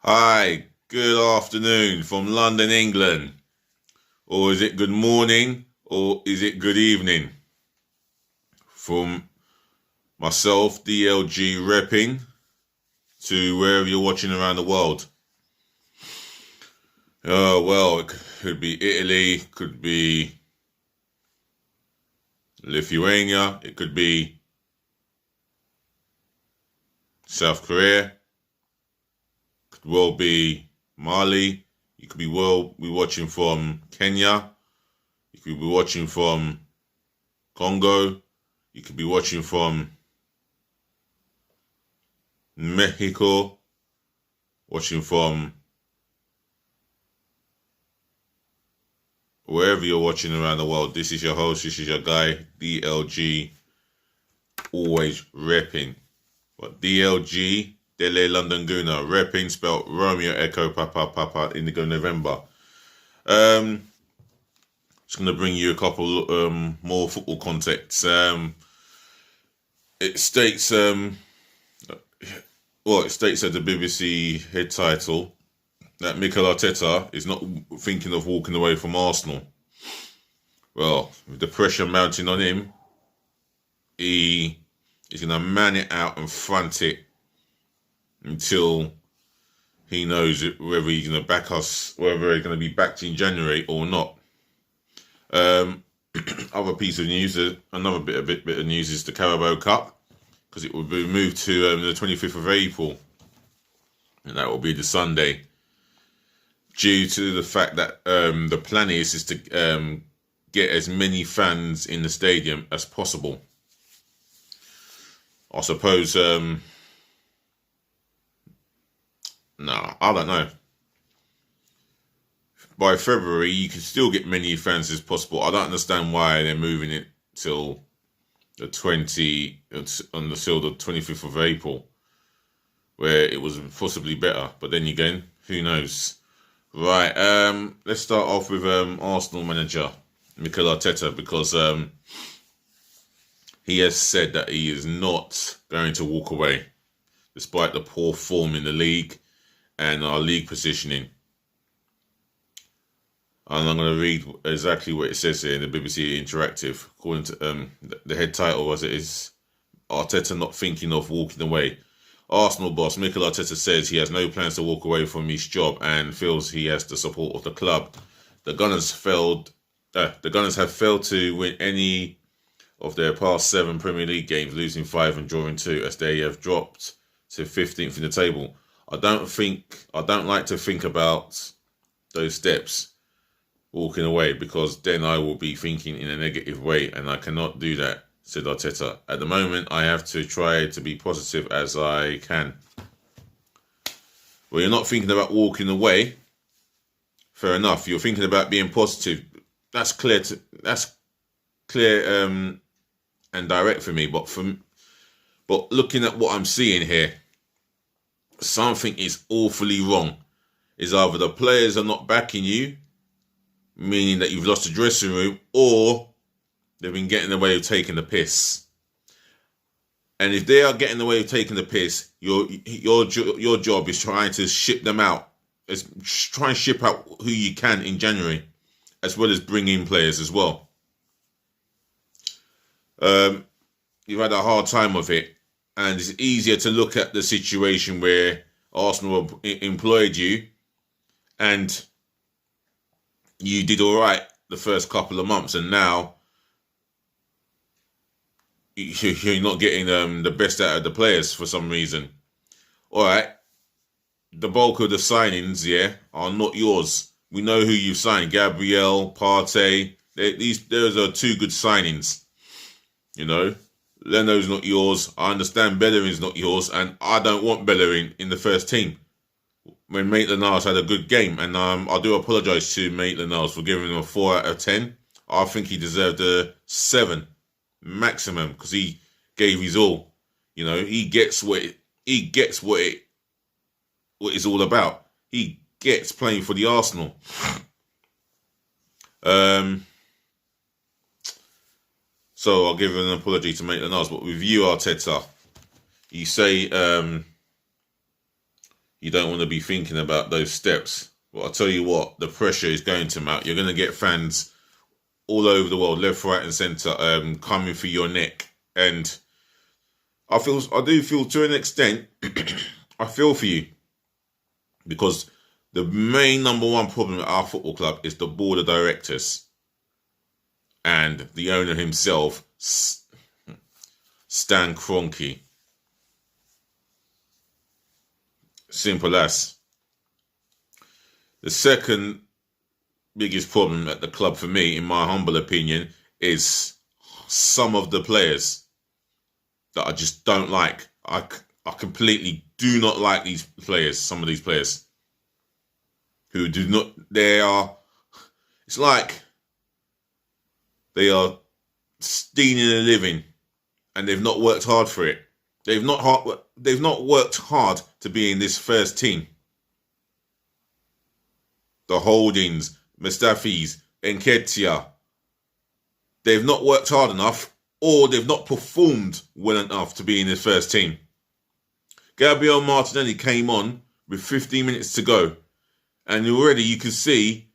Hi, good afternoon from London, England. Or is it good morning or is it good evening? From myself, DLG Reppin, to wherever you're watching around the world. Oh, well, it could be Italy, could be Lithuania, it could be South Korea, could well be Mali, you could be watching from Kenya, you could be watching from Congo, you could be watching from Mexico, watching from wherever you're watching around the world. This is your host, this is your guy, DLG, always repping. But DLG, Dele London Guna, repping, spelled Romeo Echo Papa Papa Indigo November. Just going to bring you a couple more football context. It states at the BBC head title that Mikel Arteta is not thinking of walking away from Arsenal. Well, with the pressure mounting on him, he's going to man it out and front it until he knows whether he's going to back us, whether he's going to be backed in January or not. Other piece of news, another bit of news is the Carabao Cup, because it will be moved to the 25th of April, and that will be the Sunday, due to the fact that the plan is to get as many fans in the stadium as possible. I suppose, I don't know. By February, you can still get many fans as possible. I don't understand why they're moving it till the 25th of April, where it was possibly better. But then again, who knows? Right, let's start off with Arsenal manager Mikel Arteta, because he has said that he is not going to walk away, despite the poor form in the league and our league positioning. And I'm going to read exactly what it says here in the BBC Interactive. According to the head title, as it is, Arteta not thinking of walking away. Arsenal boss Mikel Arteta says he has no plans to walk away from his job and feels he has the support of the club. The Gunners have failed to win any of their past 7 Premier League games, losing 5 and drawing 2, as they have dropped to 15th in the table. I don't like to think about those steps, walking away, because then I will be thinking in a negative way, and I cannot do that, said Arteta. At the moment, I have to try to be positive as I can. Well, you're not thinking about walking away. Fair enough. You're thinking about being positive. That's clear. That's clear and direct for me. But looking at what I'm seeing here, something is awfully wrong. Is either the players are not backing you, meaning that you've lost the dressing room, or they've been getting away with taking the piss. And if they are getting away with taking the piss, your job is trying to ship them out. Try and ship out who you can in January, as well as bring in players as well. You've had a hard time of it, and it's easier to look at the situation where Arsenal employed you and you did all right the first couple of months, and now you're not getting the best out of the players for some reason. All right, the bulk of the signings, are not yours. We know who you've signed: Gabriel, Partey. Those are 2 good signings. You know, Leno's not yours. I understand Bellerin's not yours, and I don't want Bellerin in the first team. When Maitland-Niles had a good game, and I do apologise to Maitland-Niles for giving him a 4 out of 10. I think he deserved a 7 maximum, because he gave his all. You know, he gets what it's all about. He gets playing for the Arsenal. So I'll give an apology to Maitland-Niles, but with you, Arteta, you say you don't want to be thinking about those steps. But I'll tell you what, the pressure is going to mount. You're going to get fans all over the world, left, right, and centre, coming for your neck. And I do feel to an extent, I feel for you, because the main number one problem at our football club is the board of directors and the owner himself, Stan Kroenke. Simple as. The second biggest problem at the club for me, in my humble opinion, is some of the players that I just don't like. I completely do not like these players, some of these players who do not, it's like they are stealing a living and they've not worked hard for it. They've not worked hard to be in this first team. The Holdings, Mustafis, Nketiah, they've not worked hard enough, or they've not performed well enough to be in this first team. Gabriel Martinelli came on with 15 minutes to go, and already you can see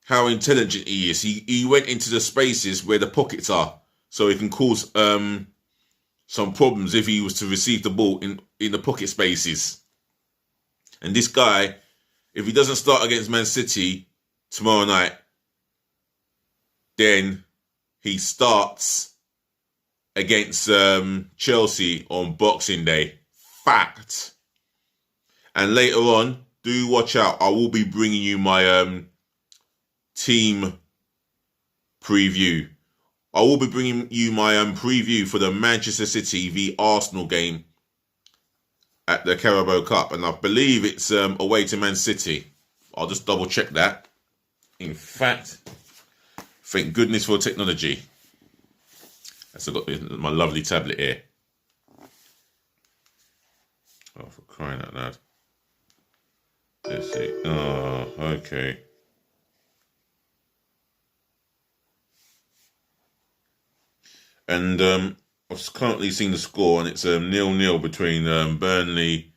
how intelligent he is. He went into the spaces where the pockets are, so he can cause some problems if he was to receive the ball in the pocket spaces. And this guy, if he doesn't start against Man City tomorrow night, then he starts against Chelsea on Boxing Day. Fact. And later on, do watch out. I will be bringing you my team preview. I will be bringing you my preview for the Manchester City v Arsenal game at the Carabao Cup. And I believe it's away to Man City. I'll just double check that. In fact, thank goodness for technology. I've got my lovely tablet here. Oh, for crying out loud. Let's see. Oh, okay. And I've currently seen the score, and it's 0-0 between Burnley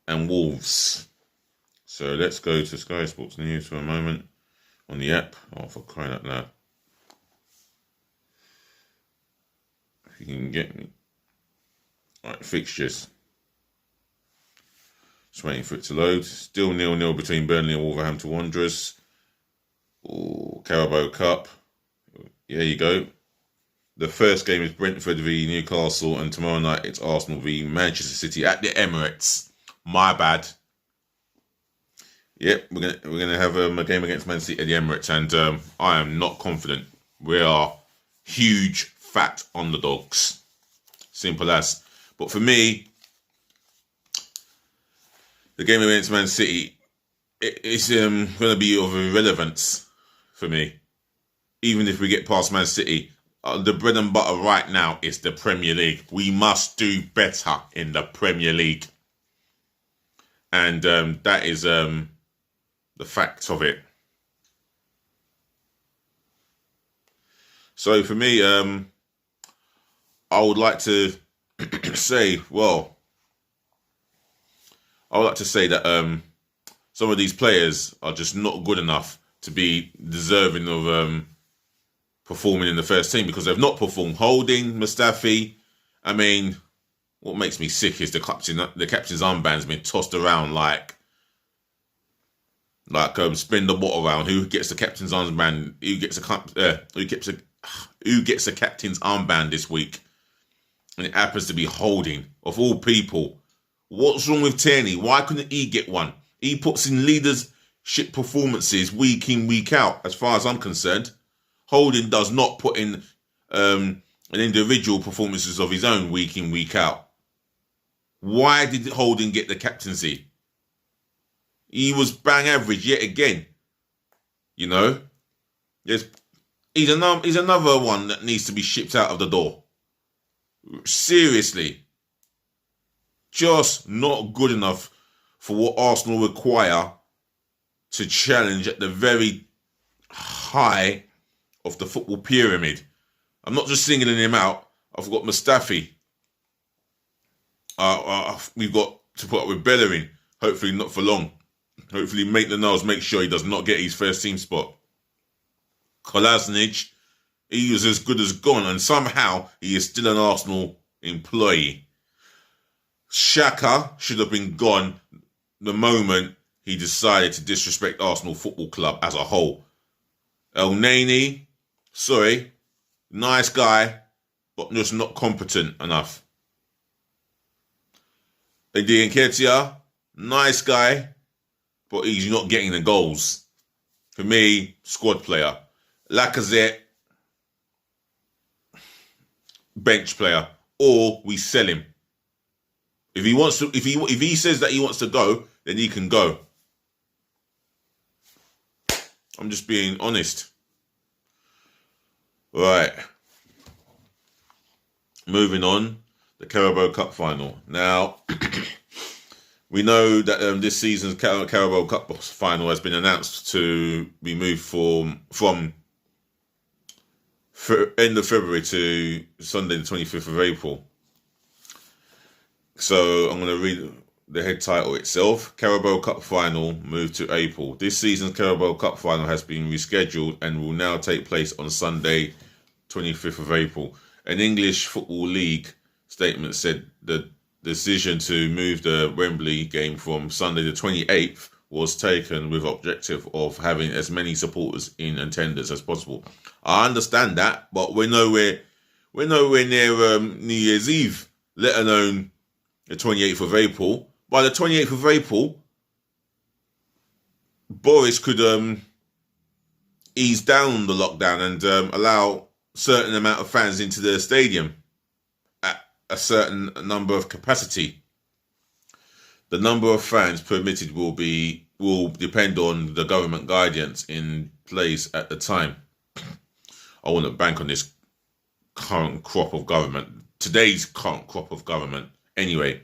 and Wolves. So let's go to Sky Sports News for a moment on the app. Oh, for crying out loud. If you can get me. Right, fixtures. Just waiting for it to load. Still 0-0 between Burnley and Wolverhampton Wanderers. Oh, Carabao Cup. There you go. The first game is Brentford v Newcastle, and tomorrow night it's Arsenal v Manchester City at the Emirates. My bad. Yep, we're gonna have a game against Man City at the Emirates, and I am not confident. We are huge, fat underdogs. Simple as. But for me, the game against Man City, it's going to be of irrelevance for me. Even if we get past Man City, the bread and butter right now is the Premier League. We must do better in the Premier League. And that is the fact of it. So for me, I would like to say, that some of these players are just not good enough to be deserving of performing in the first team, because they've not performed. Holding, Mustafi, I mean, what makes me sick is the captain's armband's been tossed around like spin the bottle around. Who gets the captain's armband? Who gets a captain's armband this week? And it happens to be Holding, of all people. What's wrong with Tierney? Why couldn't he get one? He puts in leadership performances week in, week out, as far as I'm concerned. Holding does not put in an individual performances of his own week in, week out. Why did Holding get the captaincy? He was bang average yet again. You know? He's another one that needs to be shipped out of the door. Seriously. Just not good enough for what Arsenal require to challenge at the very high of the football pyramid. I'm not just singling him out. I've got Mustafi. We've got to put up with Bellerin. Hopefully not for long. Hopefully Maitland-Niles make sure he does not get his first team spot. Kolasinac, he was as good as gone, and somehow he is still an Arsenal employee. Xhaka should have been gone the moment he decided to disrespect Arsenal Football Club as a whole. El-Neni, sorry, nice guy, but just not competent enough. Eddie Nketiah, nice guy, but he's not getting the goals. For me, squad player. Lacazette, bench player, or we sell him. If he wants to, if he says that he wants to go, then he can go. I'm just being honest. Right. Moving on, the Carabao Cup final. Now, we know that this season's Carabao Cup final has been announced to be moved from end of February to Sunday the 25th of April. So I'm going to read the head title itself. Carabao Cup final moved to April. This season's Carabao Cup final has been rescheduled and will now take place on Sunday 25th of April. An English Football League statement said the decision to move the Wembley game from Sunday the 28th was taken with objective of having as many supporters in attendance as possible. I understand that, but we're nowhere near New Year's Eve, let alone the 28th of April. By the 28th of April, Boris could ease down the lockdown and allow a certain amount of fans into the stadium at a certain number of capacity. The number of fans permitted will depend on the government guidance in place at the time. I wouldn't bank on this current crop of government, today's current crop of government. Anyway,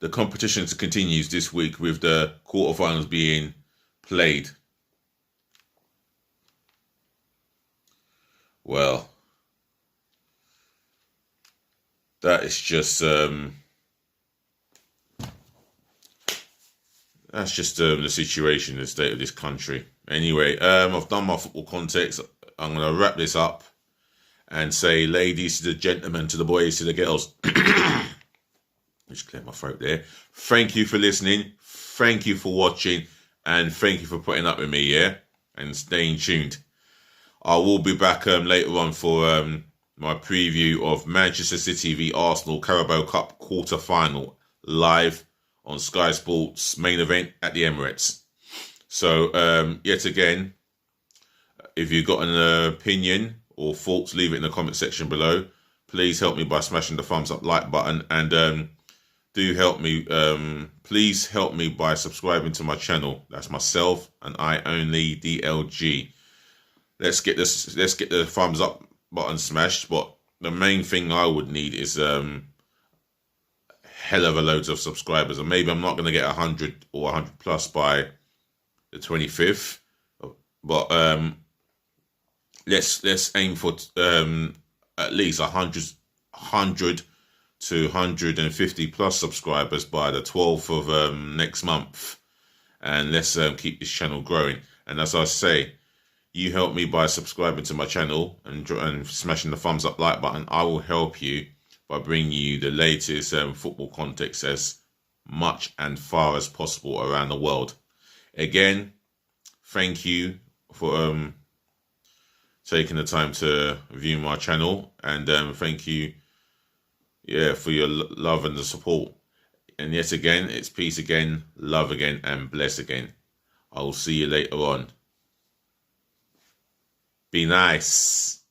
the competition continues this week with the quarterfinals being played. Well, that is just that's just the situation, the state of this country. Anyway, I've done my football context. I'm going to wrap this up and say, ladies to the gentlemen, to the boys, to the girls. Just clear my throat there. Thank you for listening. Thank you for watching. And thank you for putting up with me, yeah? And staying tuned. I will be back later on for my preview of Manchester City v Arsenal Carabao Cup quarter-final live on Sky Sports main event at the Emirates. So, yet again, if you've got an opinion or thoughts, leave it in the comment section below. Please help me by smashing the thumbs up like button, and do help me. Please help me by subscribing to my channel. That's myself and I only DLG. Let's get the thumbs up button smashed. But the main thing I would need is hell of a loads of subscribers, and maybe I'm not going to get 100 or 100 plus by the 25th, but let's aim for at least 100 to 150 plus subscribers by the 12th of next month, and let's keep this channel growing. And as I say, you help me by subscribing to my channel and smashing the thumbs up like button. I will help you by bringing you the latest football context as much and far as possible around the world. Again, thank you for taking the time to view my channel, and thank you, for your love and the support. And yet again, it's peace again, love again, and bless again. I will see you later on. Be nice.